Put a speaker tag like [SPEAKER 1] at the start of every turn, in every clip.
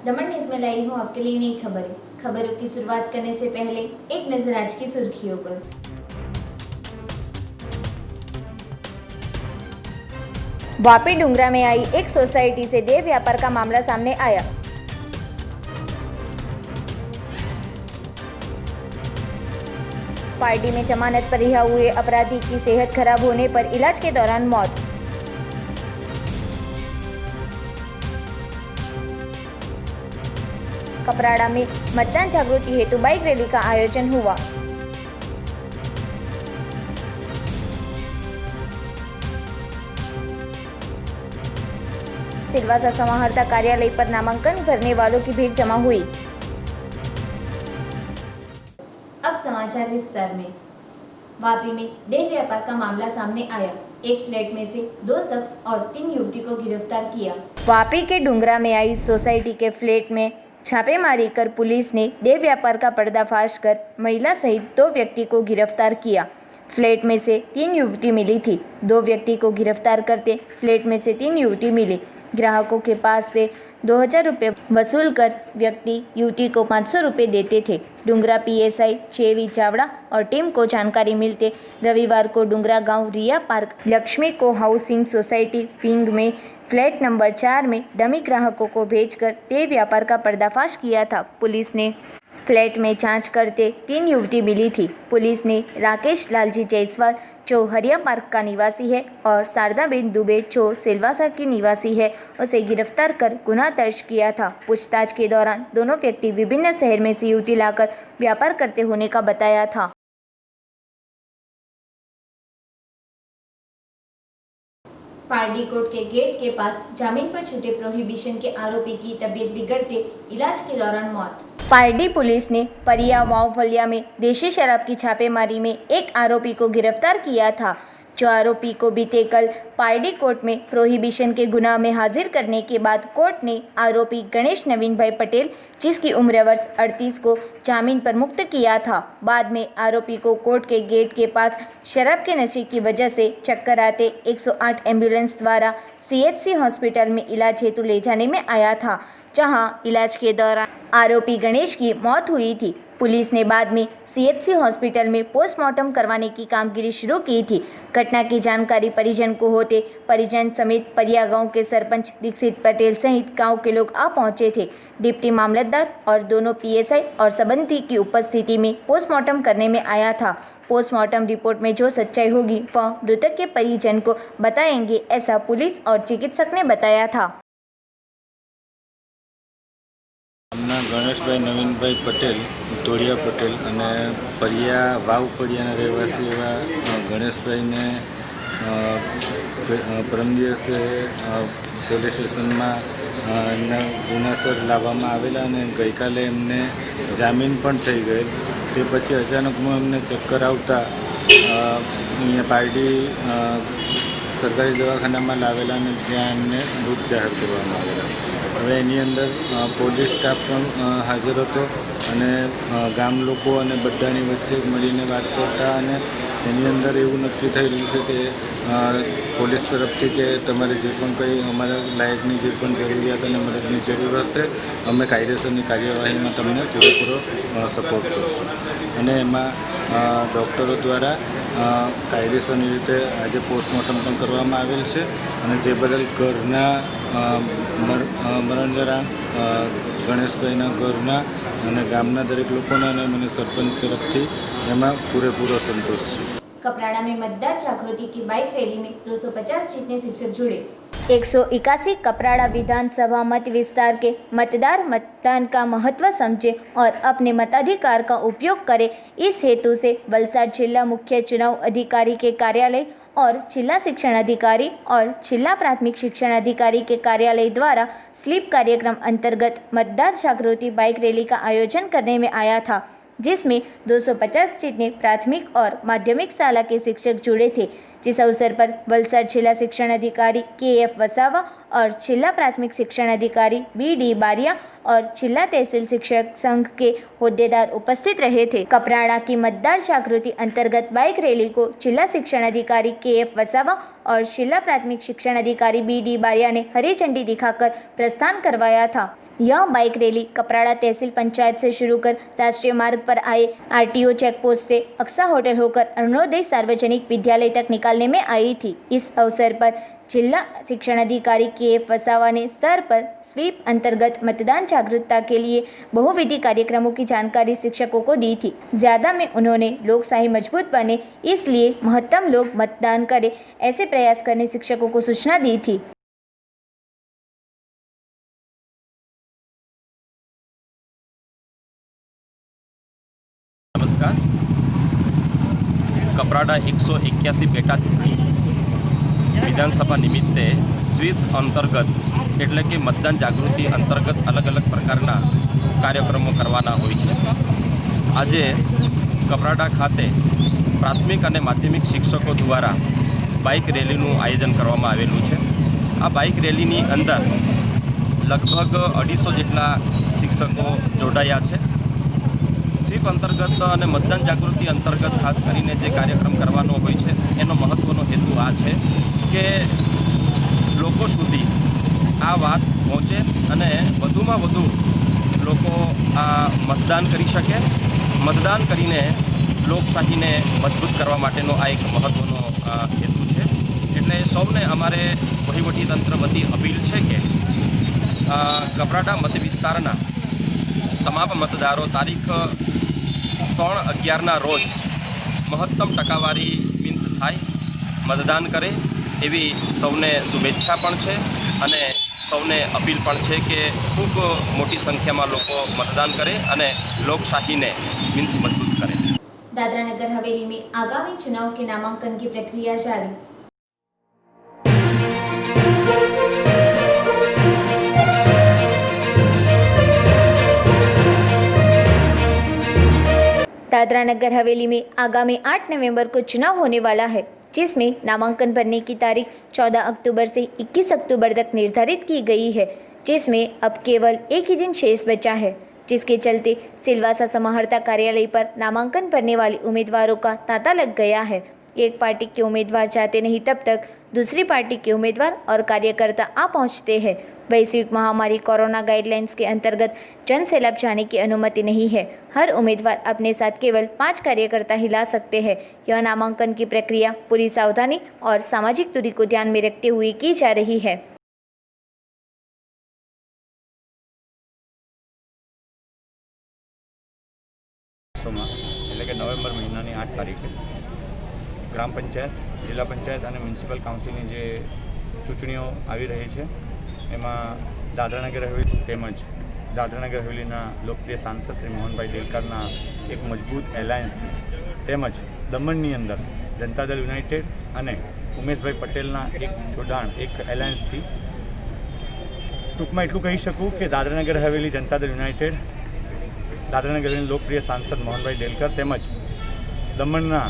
[SPEAKER 1] दमन news में लाई हूँ आपके लिए नई खबरें। खबरों की शुरुआत करने से पहले एक नजर आज की सुर्खियों पर।
[SPEAKER 2] वापी डुंगरा में आई एक सोसाइटी से देह व्यापार का मामला सामने आया। पार्टी में जमानत पर रिहा हुए अपराधी की सेहत खराब होने पर इलाज के दौरान मौत। कपराड़ा में मतदान जागृति हेतु बाइक रैली का आयोजन हुआ। सिलवासा समाहर्ता कार्यालय पर नामांकन भरने वालों की भीड़ जमा हुई।
[SPEAKER 1] अब समाचार विस्तार में। वापी में देह व्यापार का मामला सामने आया। एक फ्लैट में से 2 शख्स और 3 युवती को गिरफ्तार किया।
[SPEAKER 2] वापी के डुंगरा में आई सोसाइटी के फ्लैट में छापेमारी कर पुलिस ने देह व्यापार का पर्दाफाश कर महिला सहित 2 व्यक्ति को गिरफ्तार किया। फ्लैट में से 3 युवती मिली थी। 2 व्यक्ति को गिरफ्तार करते फ्लैट में से 3 युवती मिली। ग्राहकों के पास से 2000 रुपये वसूल कर व्यक्ति युवती को 500 रुपये देते थे। डुंगरा पीएसआई चेवी चावड़ा और टीम को जानकारी मिलते रविवार को डुंगरा गांव रिया पार्क लक्ष्मी को हाउसिंग सोसाइटी विंग में फ्लैट नंबर 4 में डमी ग्राहकों को भेजकर देह व्यापार का पर्दाफाश किया था। पुलिस ने फ्लैट में जांच करते 3 युवती मिली थी। पुलिस ने राकेश लालजी जायसवाल जो हरिया पार्क का निवासी है और शारदाबेन दुबे जो सिलवासा की निवासी है उसे गिरफ्तार कर गुनाह दर्ज किया था। पूछताछ के दौरान दोनों व्यक्ति विभिन्न शहर में से युवती लाकर व्यापार करते होने का बताया था।
[SPEAKER 1] पारडी कोर्ट के गेट के पास जामीन पर छूटे प्रोहिबिशन के आरोपी की तबीयत बिगड़ते इलाज के दौरान मौत।
[SPEAKER 2] पारडी पुलिस ने परिया वावफलिया में देशी शराब की छापेमारी में एक आरोपी को गिरफ्तार किया था, जो आरोपी को बीते कल पारडी कोर्ट में प्रोहिबिशन के गुनाह में हाजिर करने के बाद कोर्ट ने आरोपी गणेश नवीन भाई पटेल जिसकी उम्र वर्ष 38 को जामीन पर मुक्त किया था। बाद में आरोपी को कोर्ट के गेट के पास शराब के नशे की वजह से चक्कर आते 108 एम्बुलेंस द्वारा सीएचसी हॉस्पिटल में इलाज हेतु ले जाने में आया था, जहां इलाज के दौरान आरोपी गणेश की मौत हुई थी। पुलिस ने बाद में सीएचसी हॉस्पिटल में पोस्टमार्टम करवाने की कामगिरी शुरू की थी। घटना की जानकारी परिजन को होते परिजन समेत परिया गांव के सरपंच दीक्षित पटेल सहित गांव के लोग आ पहुंचे थे। डिप्टी मामलतदार और दोनों पीएसआई और संबंधी की उपस्थिति में पोस्टमार्टम करने में आया था। पोस्टमार्टम रिपोर्ट में जो सच्चाई होगी वह मृतक के परिजन को बताएंगे, ऐसा पुलिस और चिकित्सक ने बताया था।
[SPEAKER 3] गणेशभाई नवीनभाई पटेल तोड़िया पटेल અને પરિયા વાવ પરિયાના રહેવાસી એવા ગણેશભાઈને પરમ દિવસે પોલીસ સ્ટેશનમાં એમના ગુનાસર લાવવામાં આવેલા અને ગઈકાલે એમને જામીન પણ થઈ ગયેલ। તે પછી અચાનકમાં એમને ચક્કર આવતા અહીંયા પારડી સરકારી દવાખાનામાં લાવેલા અને ત્યાં એમને મૃત જાહેર કરવામાં આવેલા। હવે એની અંદર પોલીસ સ્ટાફ પણ હાજર હતો અને ગામ લોકો અને બધાની વચ્ચે મળીને વાત કરતા અને એની અંદર એવું નક્કી થઈ રહ્યું છે કે પોલીસ તરફથી કે તમારે જે પણ કંઈ અમારા લાયકની જે પણ જરૂરિયાત અને મદદની જરૂર હશે અમે કાયદેસરની કાર્યવાહીમાં તમને પૂરેપૂરો સપોર્ટ કરીશું અને એમાં ડૉક્ટરો દ્વારા કાયદેસરની રીતે આજે પોસ્ટમોર્ટમ પણ કરવામાં આવેલ છે અને જે બદલ ઘરના મરણજરા ગણેશભાઈના ઘરના અને ગામના દરેક લોકોના અને મને સરપંચ તરફથી એમાં પૂરેપૂરો સંતોષ છે।
[SPEAKER 1] कपराड़ा में मतदार जागृति की बाइक रैली में 250 जितने शिक्षक जुड़े।
[SPEAKER 2] 181 कपराड़ा विधानसभा मत विस्तार के मतदार मतदान का महत्व समझे और अपने मताधिकार का उपयोग करें, इस हेतु से वलसाड जिला मुख्य चुनाव अधिकारी के कार्यालय और जिला शिक्षण अधिकारी और जिला प्राथमिक शिक्षण अधिकारी के कार्यालय द्वारा स्लीप कार्यक्रम अंतर्गत मतदार जागृति बाइक रैली का आयोजन करने में आया था, जिसमें 250 जितने प्राथमिक और माध्यमिक शाला के शिक्षक जुड़े थे। जिस अवसर पर वलसाड जिला शिक्षण अधिकारी के.एफ. वसावा और जिला प्राथमिक शिक्षण अधिकारी बी.डी. बारिया और जिला तहसील शिक्षक संघ के होद्देदार उपस्थित रहे थे। कपराड़ा की मतदार जागृति अंतर्गत बाइक रैली को जिला शिक्षण अधिकारी के.एफ. वसावा और जिला प्राथमिक शिक्षण अधिकारी बी.डी. बारिया ने हरी झंडी दिखाकर प्रस्थान करवाया था। यह बाइक रैली कपराड़ा तहसील पंचायत से शुरू कर राष्ट्रीय मार्ग पर आए आरटीओ चेक पोस्ट से अक्सा होटल होकर अरुणोदय सार्वजनिक विद्यालय तक निकालने में आई थी। इस अवसर पर जिला शिक्षण अधिकारी के वसावा ने स्तर पर स्वीप अंतर्गत मतदान जागरूकता के लिए बहुविधि कार्यक्रमों की जानकारी शिक्षकों को दी थी। ज्यादा में उन्होंने लोकशाही मजबूत बने इसलिए महत्तम लोग मतदान करें ऐसे प्रयास करने शिक्षकों को सूचना दी थी।
[SPEAKER 4] नमस्कार। कपराड़ा 181 पेटा चूंटणी विधानसभा निमित्ते स्वीप अंतर्गत एटले कि मतदान जागृति अंतर्गत अलग अलग प्रकारना कार्यक्रमों करवाना होय छे। आजे कपराड़ा खाते प्राथमिक और माध्यमिक शिक्षकों द्वारा बाइक रेलीનું आयोजन करवामां आवेલું छे। आ बाइक रेलीनी अंदर लगभग 250 जेटला शिक्षकों जोड़ाया छे। स्वीप अंतर्गत और मतदान जागृति अंतर्गत खास करीने जे कार्यक्रम करवानो होय छे एनो महत्वनो हेतु आ छे के लोको सुधी आ वात पहोंचे अने वधुमां वधु लोको आ मतदान करी शके। मतदान करीने लोकशाहीने मजबूत करवा माटेनो आ एक महत्वनो हेतु छे। एटले सौने अमारे वहीवटीतंत्र वती अपील छे के कपराड़ा मत विस्तारना तमाम मतदारों तारीख 3/11 रोज महत्तम टकावारी मीन्स थाय मतदान करे एवी सौने शुभेच्छा पण छे अने सौने अपील पण छे के खूब मोटी संख्या में लोग मतदान करे अने लोकशाहीने मीन्स मजबूत करे।
[SPEAKER 1] दादरा नगर हवेली में आगामी चुनाव के नामांकन की प्रक्रिया जारी।
[SPEAKER 2] दादरा नगर हवेली में आगामी 8 नवंबर को चुनाव होने वाला है, जिसमें नामांकन भरने की तारीख 14 अक्टूबर से 21 अक्टूबर तक निर्धारित की गई है, जिसमें अब केवल एक ही दिन शेष बचा है, जिसके चलते सिलवासा समाहर्ता कार्यालय पर नामांकन भरने वाले उम्मीदवारों का तांता लग गया है। एक पार्टी के उम्मीदवार जाते नहीं तब तक दूसरी पार्टी के उम्मीदवार और कार्यकर्ता आ पहुंचते हैं। वैश्विक महामारी कोरोना गाइडलाइंस के अंतर्गत जन सैलाब जाने की अनुमति नहीं है। हर उम्मीदवार अपने साथ केवल 5 कार्यकर्ता ही ला सकते हैं। यह नामांकन की प्रक्रिया पूरी सावधानी और सामाजिक दूरी को ध्यान में रखते हुए की जा रही है।
[SPEAKER 5] એટલે કે નવેમ્બર મહિનાની 8 તારીખે ગ્રામ પંચાયત, જિલ્લા પંચાયત અને મ્યુનિસિપલ કાઉન્સિલની જે ચૂંટણીઓ આવી રહી છે એમાં દાદરાનગર હવેલી તેમજ દાદરાનગર હવેલીના લોકપ્રિય સાંસદ શ્રી મોહનભાઈ દેલકરના એક મજબૂત એલાયન્સથી તેમજ દમણની અંદર જનતાદળ યુનાઇટેડ અને ઉમેશભાઈ પટેલના એક જોડાણ એક એલાયન્સથી ટૂંકમાં એટલું કહી શકું કે દાદરાનગર હવેલી જનતાદળ યુનાઇટેડ દાદરાનગર હવેલીના લોકપ્રિય સાંસદ મોહનભાઈ દેલકર તેમજ દમણના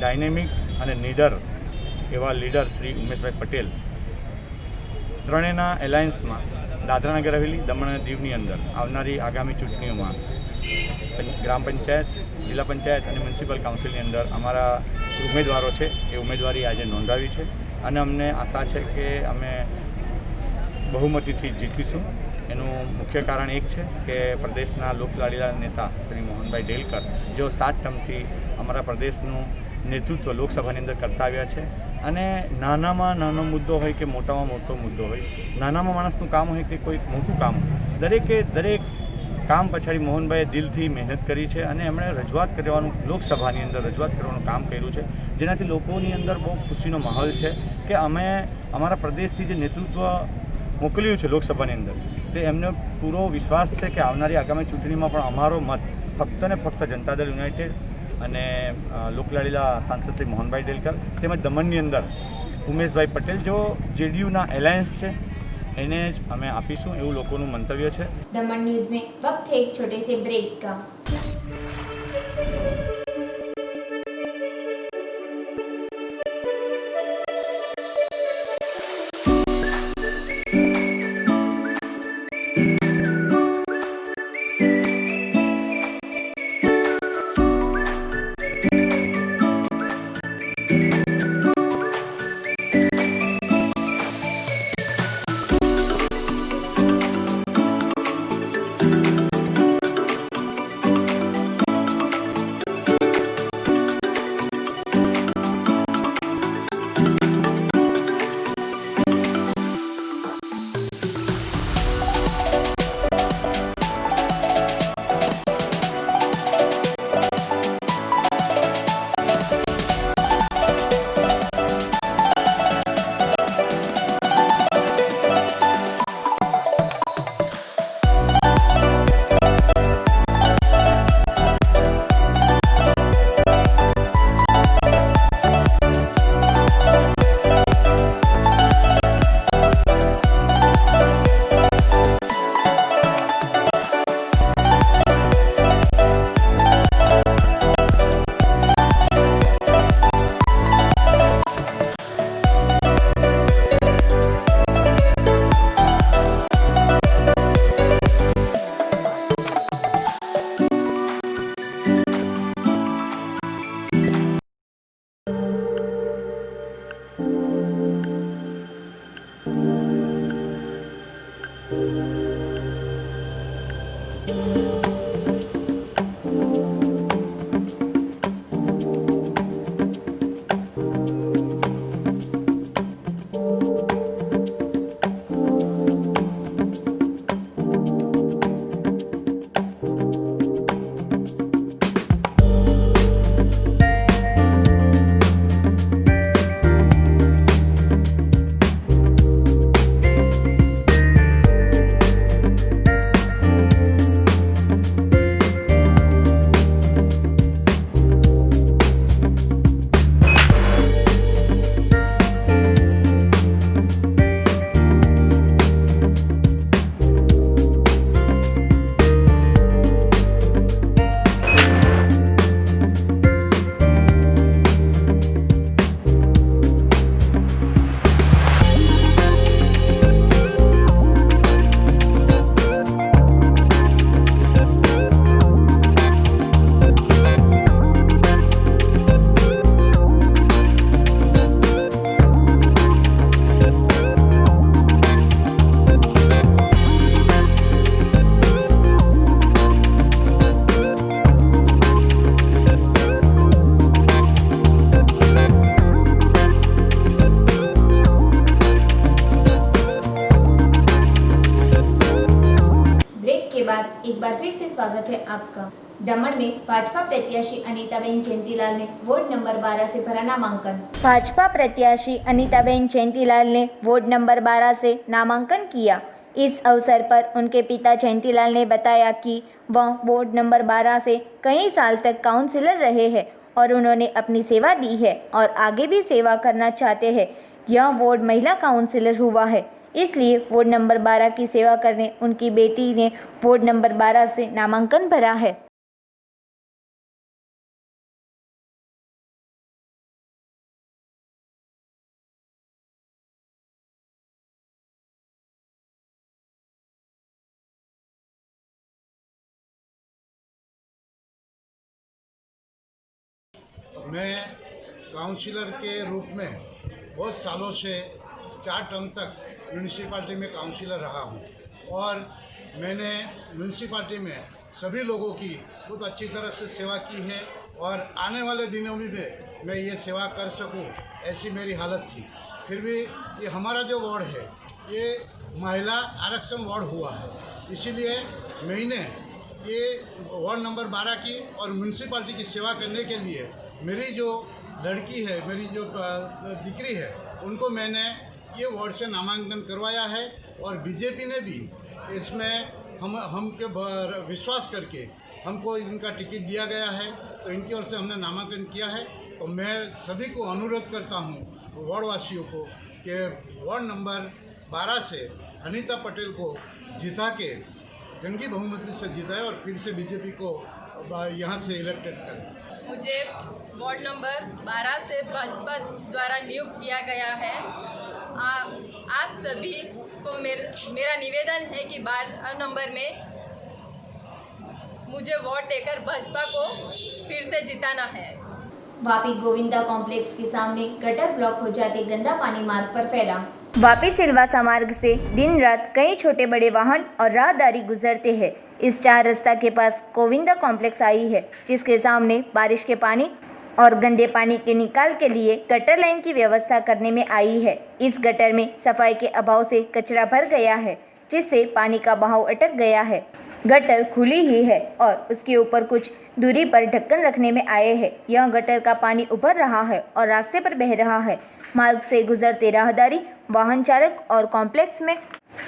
[SPEAKER 5] ડાયનેમિક અને નીડર એવા લીડર શ્રી ઉમેશભાઈ પટેલ ત્રણેયના એલાયન્સમાં દાદરાનગર હવેલી, દમણ અને દીવની અંદર આવનારી આગામી ચૂંટણીઓમાં ગ્રામ પંચાયત, જિલ્લા પંચાયત અને મ્યુનિસિપલ કાઉન્સિલની અંદર અમારા ઉમેદવારો છે એ ઉમેદવારી આજે નોંધાવી છે અને અમને આશા છે કે અમે બહુમતીથી જીતીશું। એનું મુખ્ય કારણ એક છે કે પ્રદેશના લોકલાડીલા નેતા શ્રી મોહનભાઈ દેલકર જેઓ 7 ટર્મથી અમારા પ્રદેશનું નેતૃત્વ લોકસભાની અંદર કરતા આવ્યા છે અને નાનામાં નાનો મુદ્દો હોય કે મોટામાં મોટો મુદ્દો હોય, નાનામાં માણસનું કામ હોય કે કોઈ મોટું કામ હોય, દરેક કામ પછાડી મોહનભાઈએ દિલથી મહેનત કરી છે અને એમણે રજૂઆત કરવાનું લોકસભાની અંદર રજૂઆત કરવાનું કામ કર્યું છે, જેનાથી લોકોની અંદર બહુ ખુશીનો માહોલ છે કે અમે અમારા પ્રદેશથી જે નેતૃત્વ મોકલ્યું છે લોકસભાની અંદર તે એમને પૂરો વિશ્વાસ છે કે આવનારી આગામી ચૂંટણીમાં પણ અમારો મત ફક્ત ને ફક્ત જનતાદળ યુનાઇટેડ અને લોકલાડીલા સાંસદ શ્રી મોહનભાઈ દેલકર તેમજ દમણની અંદર ઉમેશભાઈ પટેલ જેઓ જેડીયુના એલાયન્સ છે એને જ અમે આપીશું એવું લોકોનું મંતવ્ય છે।
[SPEAKER 1] दमन न्यूज में वक्त है एक छोटे से ब्रेक का। एक बार फिर से स्वागत है आपका। दमन में भाजपा प्रत्याशी अनीताबेन जयंतीलाल ने वार्ड नंबर 12 से भरा नामांकन।
[SPEAKER 2] भाजपा प्रत्याशी अनीताबेन जयंतीलाल ने वार्ड नंबर 12 से नामांकन किया। इस अवसर पर उनके पिता जयंतीलाल ने बताया कि वह वार्ड नंबर 12 से कई साल तक काउंसिलर रहे हैं और उन्होंने अपनी सेवा दी है और आगे भी सेवा करना चाहते हैं। यह वार्ड महिला काउंसिलर हुआ है, इसलिए वार्ड नंबर 12 की सेवा करने उनकी बेटी ने वार्ड नंबर 12 से नामांकन भरा है।
[SPEAKER 6] मैं काउंसिलर के रूप में बहुत सालों से 4 टर्म तक म्यूनिसिपालिटी में काउंसिलर रहा हूं और मैंने म्यूनिसिपालिटी में सभी लोगों की बहुत अच्छी तरह से सेवा की है और आने वाले दिनों में भी मैं ये सेवा कर सकूं, ऐसी मेरी हालत थी। फिर भी ये हमारा जो वार्ड है ये महिला आरक्षण वार्ड हुआ है, इसीलिए मैंने ये वार्ड नंबर 12 की और म्यूनिसिपालिटी की सेवा करने के लिए मेरी जो लड़की है, मेरी जो दीकरी है, उनको मैंने ये वार्ड से नामांकन करवाया है और बीजेपी ने भी इसमें हमके विश्वास करके हमको इनका टिकट दिया गया है, तो इनकी ओर से हमने नामांकन किया है। तो मैं सभी को अनुरोध करता हूँ, वार्ड वासियों को, कि वार्ड नंबर 12 से अनीता पटेल को जिता के जंगी बहुमती से जिताए और फिर से बीजेपी को यहाँ से इलेक्टेड करें।
[SPEAKER 7] मुझे वार्ड नंबर 12 से भाजपा द्वारा नियुक्त किया गया है। आप सभी को मेरा निवेदन है कि 12 नंबर में मुझे वोट देकर भाजपा को फिर से जिताना है।
[SPEAKER 1] वापी गोविंदा कॉम्प्लेक्स के सामने गटर ब्लॉक हो जाते गंदा पानी मार्ग पर फैला।
[SPEAKER 2] वापी सिलवासा मार्ग से दिन रात कई छोटे बड़े वाहन और राहदारी गुजरते हैं। इस 4 रास्ता के पास गोविंदा कॉम्प्लेक्स आई है, जिसके सामने बारिश के पानी और गंदे पानी के निकाल के लिए गटर लाइन की व्यवस्था करने में आई है। इस गटर में सफाई के अभाव से कचरा भर गया है, जिससे पानी का बहाव अटक गया है। गटर खुली ही है और उसके ऊपर कुछ दूरी पर ढक्कन रखने में आए हैं। यह गटर का पानी उभर रहा है और रास्ते पर बह रहा है। मार्ग से गुजरते राहदारी, वाहन चालक और कॉम्प्लेक्स में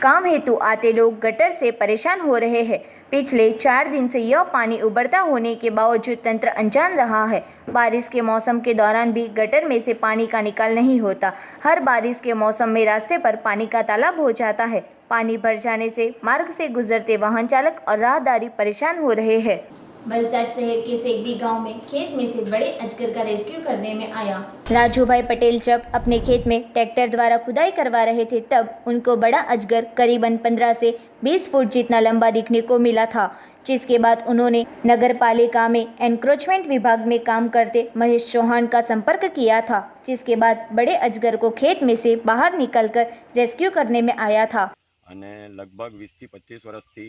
[SPEAKER 2] काम हेतु आते लोग गटर से परेशान हो रहे हैं। पिछले 4 दिन से यह पानी उबरता होने के बावजूद तंत्र अनजान रहा है। बारिश के मौसम के दौरान भी गटर में से पानी का निकाल नहीं होता। हर बारिश के मौसम में रास्ते पर पानी का तालाब हो जाता है। पानी भर जाने से मार्ग से गुजरते वाहन चालक और राहदारी परेशान हो रहे हैं।
[SPEAKER 1] वलसाड शहर के सेगवी गांव में खेत में से बड़े अजगर का रेस्क्यू करने में आया।
[SPEAKER 2] राजूभाई पटेल जब अपने खेत में ट्रैक्टर द्वारा खुदाई करवा रहे थे, तब उनको बड़ा अजगर करीबन 15 से 20 फुट जितना लंबा दिखने को मिला था, जिसके बाद उन्होंने नगर पालिका में एनक्रोचमेंट विभाग में काम करते महेश चौहान का संपर्क किया था, जिसके बाद बड़े अजगर को खेत में से बाहर निकलकर रेस्क्यू करने में आया था।
[SPEAKER 5] અને લગભગ 20 થી 25 વર્ષથી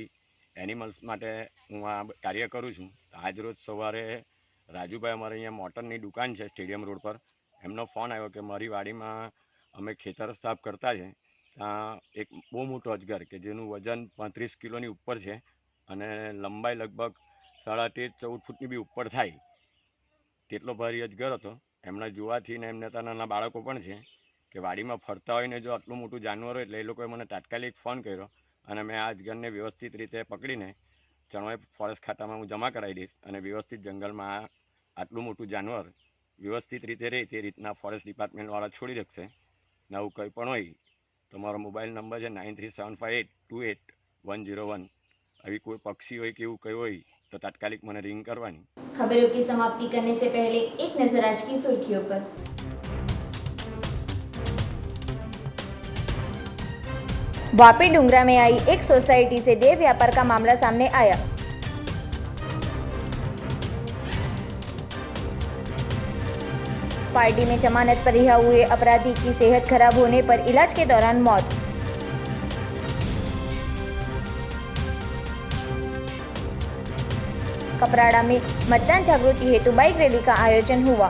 [SPEAKER 5] એનિમલ્સ માટે હું આ કાર્ય કરું છું. આજરોજ સવારે રાજુભાઈ અમારે અહીંયા મોટરની દુકાન છે સ્ટેડિયમ રોડ પર, એમનો ફોન આવ્યો કે મારી વાડીમાં અમે ખેતર સાફ કરતા છે, ત્યાં એક બહુ મોટો અજગર કે જેનું વજન 35 કિલોની ઉપર છે અને લંબાઈ લગભગ 13.5-14 ફૂટની બી ઉપર થાય તેટલો ભારી અજગર હતો. એમણે જોવાથી ને એમને ત્યાં નાના બાળકો પણ છે કે વાડીમાં ફરતા હોય ને જો આટલું મોટું જાનવર હોય એટલે એ લોકોએ મને તાત્કાલિક ફોન કર્યો અને મેં આ અજગરને વ્યવસ્થિત રીતે પકડીને ચણોઈ ફોરેસ્ટ ખાતામાં હું જમા કરાવી દઈશ અને વ્યવસ્થિત જંગલમાં આટલું મોટું જાનવર વ્યવસ્થિત રીતે રહે તે રીતના ફોરેસ્ટ ડિપાર્ટમેન્ટવાળા છોડી રાખશે. ને આવું કંઈ પણ હોય તો મારો મોબાઈલ નંબર છે 9375828101. अभी कोई पक्षी हो कि એવું કઈ હોય તો તાત્કાલિક મને રિંગ કરવાની.
[SPEAKER 1] खबरों की समाप्ति करने से पहले एक नजर आज की सुर्खियों पर।
[SPEAKER 2] वापी डूंगरा में आई एक सोसाइटी से देह व्यापार का मामला सामने आया। पार्टी में जमानत पर रिहा हुए अपराधी की सेहत खराब होने पर इलाज के दौरान मौत। कपराड़ा में मतदान जागृति हेतु बाइक रैली का आयोजन हुआ।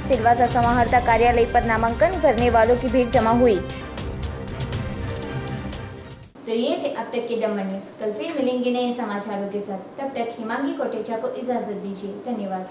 [SPEAKER 2] सिलवासा समाहर्ता कार्यालय पर नामांकन भरने वालों की भीड़ जमा हुई।
[SPEAKER 1] तो ये थे अब तक के दमन न्यूज। कल फिर मिलेंगे नए समाचारों के साथ। तब तक हिमांगी कोटेचा को इजाजत दीजिए। धन्यवाद।